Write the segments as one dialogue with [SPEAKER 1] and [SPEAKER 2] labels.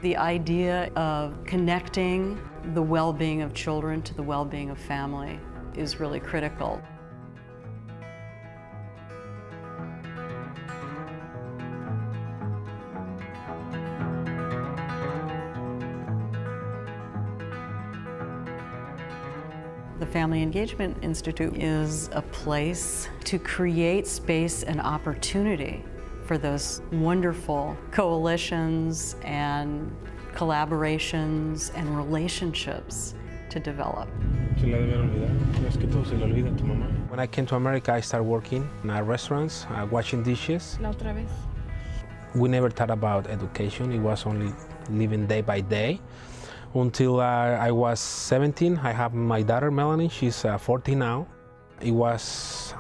[SPEAKER 1] The idea of connecting the well-being of children to the well-being of family is really critical. The Family Engagement Institute is a place to create space and opportunity for those wonderful coalitions and collaborations and relationships to develop.
[SPEAKER 2] When I came to America, I started working in restaurants, washing dishes.
[SPEAKER 3] La otra vez.
[SPEAKER 2] We never thought about education. It was only living day by day. Until I was 17, I have my daughter Melanie, she's 14 now. It was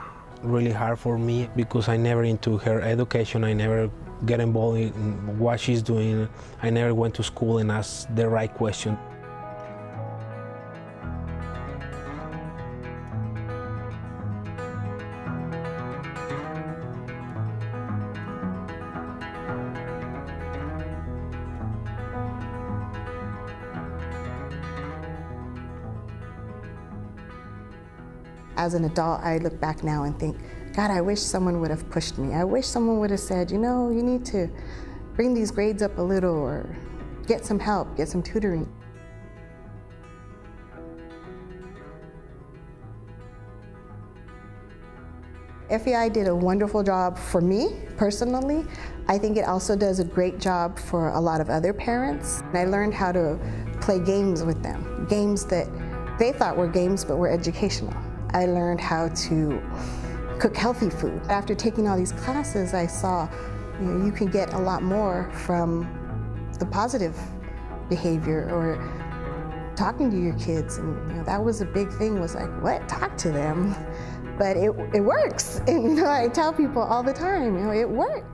[SPEAKER 2] really hard for me because I never into her education, I never get involved in what she's doing, I never went to school and asked the right question.
[SPEAKER 4] As an adult, I look back now and think, God, I wish someone would have pushed me. I wish someone would have said, you know, you need to bring these grades up a little or get some help, get some tutoring. FEI did a wonderful job for me, personally. I think it also does a great job for a lot of other parents. I learned how to play games with them, games that they thought were games but were educational. I learned how to cook healthy food. After taking all these classes, I saw you can get a lot more from the positive behavior or talking to your kids. And that was a big thing, was like, what? Talk to them. But it works. And I tell people all the time, it works.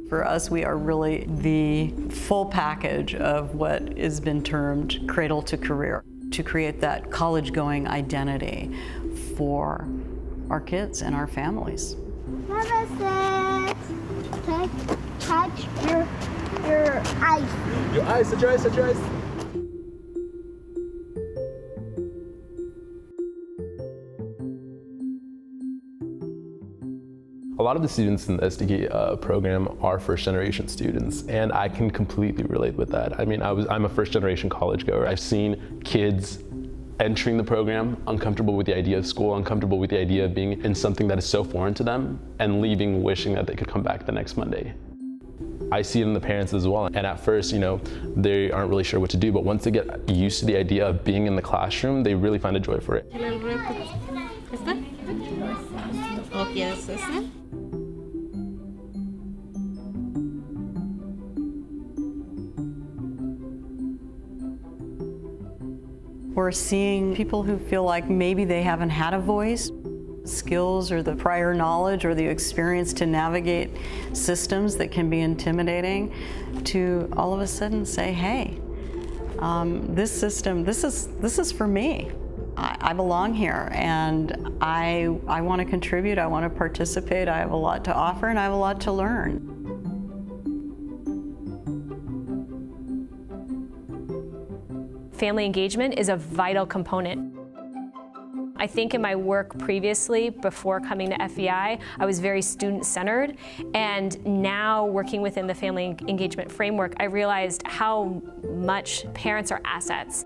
[SPEAKER 1] For us, we are really the full package of what has been termed cradle to career, to create that college-going identity for our kids and our families.
[SPEAKER 5] Mama says, touch your eyes.
[SPEAKER 6] Your eyes, touch your eyes, touch your eyes. A lot of the students in the SDK program are first-generation students, and I can completely relate with that. I mean, I'm a first-generation college goer. I've seen kids entering the program uncomfortable with the idea of school, uncomfortable with the idea of being in something that is so foreign to them, and leaving wishing that they could come back the next Monday. I see it in the parents as well, and at first, they aren't really sure what to do, but once they get used to the idea of being in the classroom, they really find a joy for it.
[SPEAKER 1] We're seeing people who feel like maybe they haven't had a voice, skills or the prior knowledge or the experience to navigate systems that can be intimidating, to all of a sudden say, hey, this system, this is for me. I belong here, and I want to contribute, I want to participate, I have a lot to offer, and I have a lot to learn.
[SPEAKER 3] Family engagement is a vital component. I think in my work previously, before coming to FEI, I was very student-centered, and now working within the family engagement framework, I realized how much parents are assets.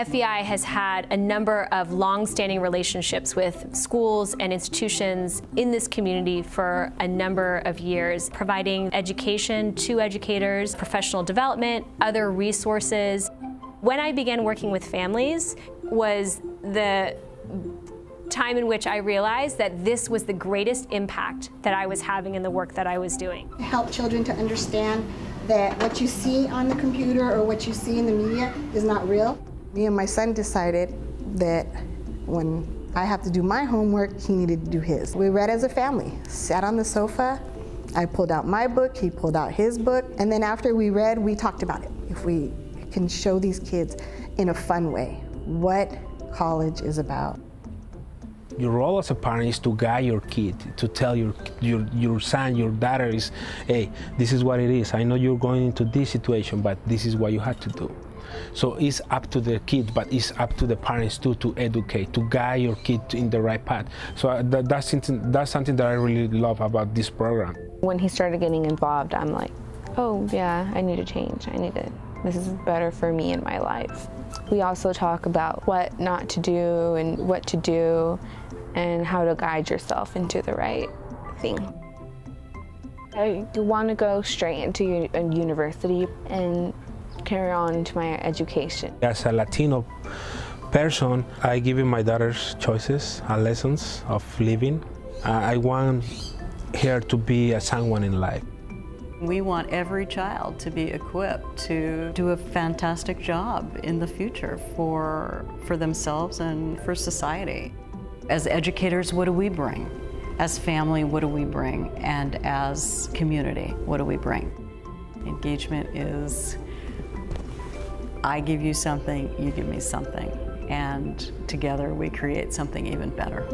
[SPEAKER 3] FEI has had a number of long-standing relationships with schools and institutions in this community for a number of years, providing education to educators, professional development, other resources. When I began working with families was the time in which I realized that this was the greatest impact that I was having in the work that I was doing.
[SPEAKER 4] Help children to understand that what you see on the computer or what you see in the media is not real. Me and my son decided that when I have to do my homework, he needed to do his. We read as a family, sat on the sofa, I pulled out my book, he pulled out his book, and then after we read, we talked about it. If we can show these kids in a fun way what college is about.
[SPEAKER 2] Your role as a parent is to guide your kid, to tell your son, your daughter is, hey, this is what it is. I know you're going into this situation, but this is what you have to do. So it's up to the kid, but it's up to the parents too to educate, to guide your kid in the right path. So that's something that I really love about this program.
[SPEAKER 7] When he started getting involved, I'm like, oh yeah, I need to change. This is better for me in my life. We also talk about what not to do and what to do and how to guide yourself into the right thing. I want to go straight into a university and carry on to my education.
[SPEAKER 2] As a Latino person, I give my daughters choices and lessons of living. I want her to be someone in life.
[SPEAKER 1] We want every child to be equipped to do a fantastic job in the future for themselves and for society. As educators, what do we bring? As family, what do we bring? And as community, what do we bring? Engagement is, I give you something, you give me something, and together we create something even better.